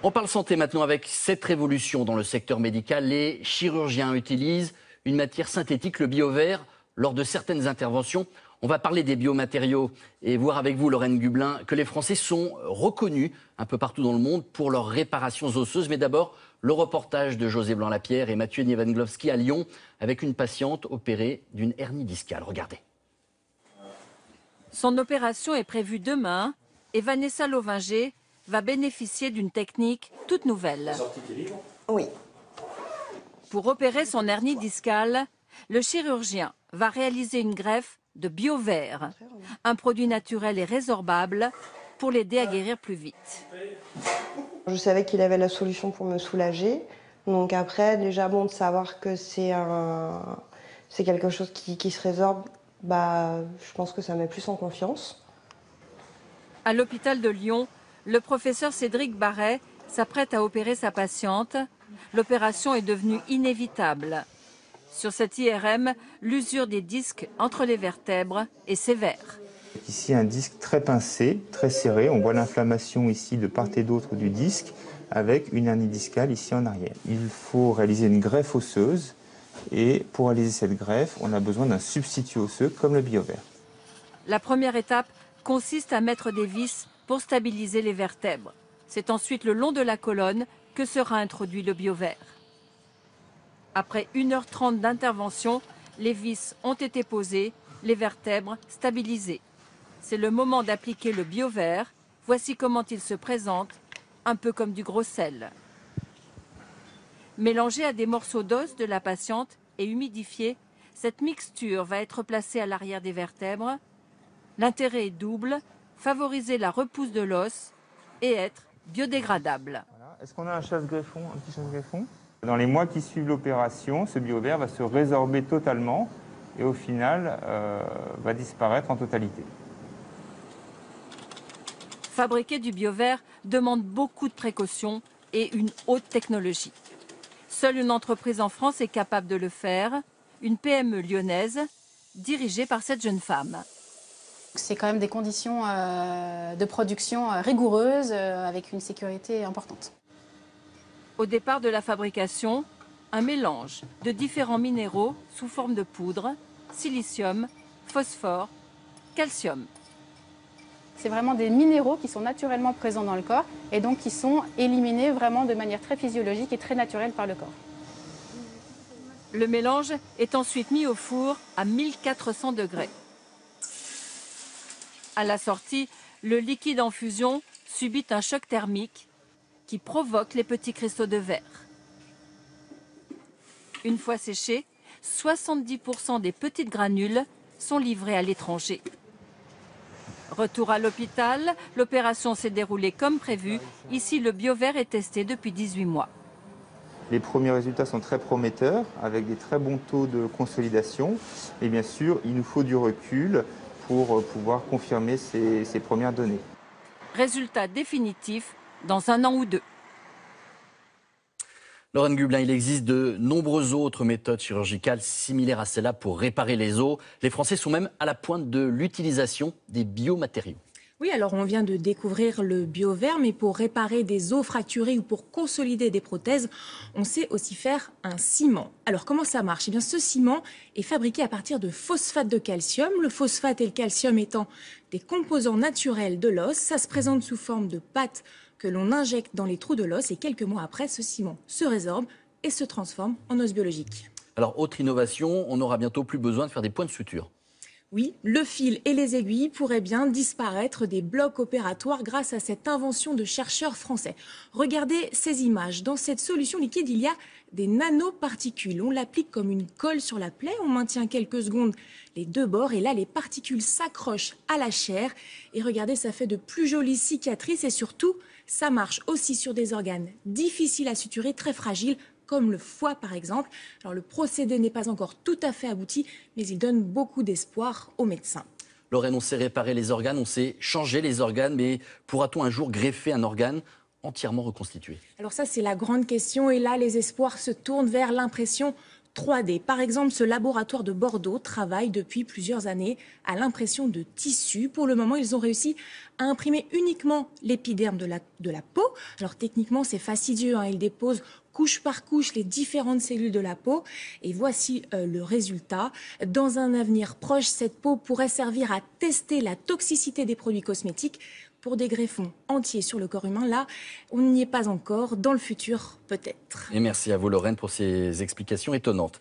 On parle santé maintenant avec cette révolution dans le secteur médical. Les chirurgiens utilisent une matière synthétique, le bio-vert, lors de certaines interventions. On va parler des biomatériaux et voir avec vous, Lorraine Gublin, que les Français sont reconnus un peu partout dans le monde pour leurs réparations osseuses. Mais d'abord, le reportage de José Blanc-Lapierre et Mathieu Niewenglowski à Lyon avec une patiente opérée d'une hernie discale. Regardez. Son opération est prévue demain et Vanessa Lovinger va bénéficier d'une technique toute nouvelle. Oui. Pour opérer son hernie discale, le chirurgien va réaliser une greffe de bio-vert, un produit naturel et résorbable pour l'aider à guérir plus vite. Je savais qu'il avait la solution pour me soulager. Donc après, déjà bon de savoir que c'est quelque chose qui se résorbe, je pense que ça met plus en confiance. À l'hôpital de Lyon, le professeur Cédric Barret s'apprête à opérer sa patiente. L'opération est devenue inévitable. Sur cette IRM, l'usure des disques entre les vertèbres est sévère. Ici, un disque très pincé, très serré. On voit l'inflammation ici de part et d'autre du disque, avec une hernie discale ici en arrière. Il faut réaliser une greffe osseuse. Et pour réaliser cette greffe, on a besoin d'un substitut osseux comme le bio-vert. La première étape consiste à mettre des vis pour stabiliser les vertèbres. C'est ensuite le long de la colonne que sera introduit le bio-vert. Après 1h30 d'intervention, les vis ont été posées, les vertèbres stabilisées. C'est le moment d'appliquer le bio-vert. Voici comment il se présente, un peu comme du gros sel. Mélangé à des morceaux d'os de la patiente et humidifié, cette mixture va être placée à l'arrière des vertèbres. L'intérêt est double, favoriser la repousse de l'os et être biodégradable. Voilà. Est-ce qu'on a un chasse-greffon, un petit chasse-greffon? Dans les mois qui suivent l'opération, ce bio-vert va se résorber totalement et au final va disparaître en totalité. Fabriquer du bio-vert demande beaucoup de précautions et une haute technologie. Seule une entreprise en France est capable de le faire, une PME lyonnaise dirigée par cette jeune femme. C'est quand même des conditions de production rigoureuses avec une sécurité importante. Au départ de la fabrication, un mélange de différents minéraux sous forme de poudre, silicium, phosphore, calcium. C'est vraiment des minéraux qui sont naturellement présents dans le corps et donc qui sont éliminés vraiment de manière très physiologique et très naturelle par le corps. Le mélange est ensuite mis au four à 1400 degrés. À la sortie, le liquide en fusion subit un choc thermique qui provoque les petits cristaux de verre. Une fois séchés, 70% des petites granules sont livrées à l'étranger. Retour à l'hôpital, l'opération s'est déroulée comme prévu. Ici, le bio-vert est testé depuis 18 mois. Les premiers résultats sont très prometteurs, avec des très bons taux de consolidation. Et bien sûr, il nous faut du recul pour pouvoir confirmer ces premières données. Résultat définitif dans 1 an ou 2. Lorraine Gublin, il existe de nombreuses autres méthodes chirurgicales similaires à celle-là pour réparer les os. Les Français sont même à la pointe de l'utilisation des biomatériaux. Oui, alors on vient de découvrir le bio-vert, mais pour réparer des os fracturés ou pour consolider des prothèses, on sait aussi faire un ciment. Alors comment ça marche? Eh bien, ce ciment est fabriqué à partir de phosphate de calcium. Le phosphate et le calcium étant des composants naturels de l'os, ça se présente sous forme de pâte que l'on injecte dans les trous de l'os et quelques mois après, ce ciment se résorbe et se transforme en os biologique. Alors, autre innovation, on n'aura bientôt plus besoin de faire des points de suture. Oui, le fil et les aiguilles pourraient bien disparaître des blocs opératoires grâce à cette invention de chercheurs français. Regardez ces images. Dans cette solution liquide, il y a des nanoparticules. On l'applique comme une colle sur la plaie, on maintient quelques secondes les deux bords et là, les particules s'accrochent à la chair. Et regardez, ça fait de plus jolies cicatrices et surtout, ça marche aussi sur des organes difficiles à suturer, très fragiles, comme le foie par exemple. Alors le procédé n'est pas encore tout à fait abouti, mais il donne beaucoup d'espoir aux médecins. Lorraine, on sait réparer les organes, on sait changer les organes, mais pourra-t-on un jour greffer un organe entièrement reconstitué? Alors ça, c'est la grande question et là, les espoirs se tournent vers l'impression 3D. Par exemple, ce laboratoire de Bordeaux travaille depuis plusieurs années à l'impression de tissus. Pour le moment, ils ont réussi à imprimer uniquement l'épiderme de la peau. Alors techniquement, c'est fastidieux, hein. Ils déposent couche par couche les différentes cellules de la peau. Et voici le résultat. Dans un avenir proche, cette peau pourrait servir à tester la toxicité des produits cosmétiques. Pour des greffons entiers sur le corps humain, là, on n'y est pas encore. Dans le futur, peut-être. Et merci à vous, Lorraine, pour ces explications étonnantes.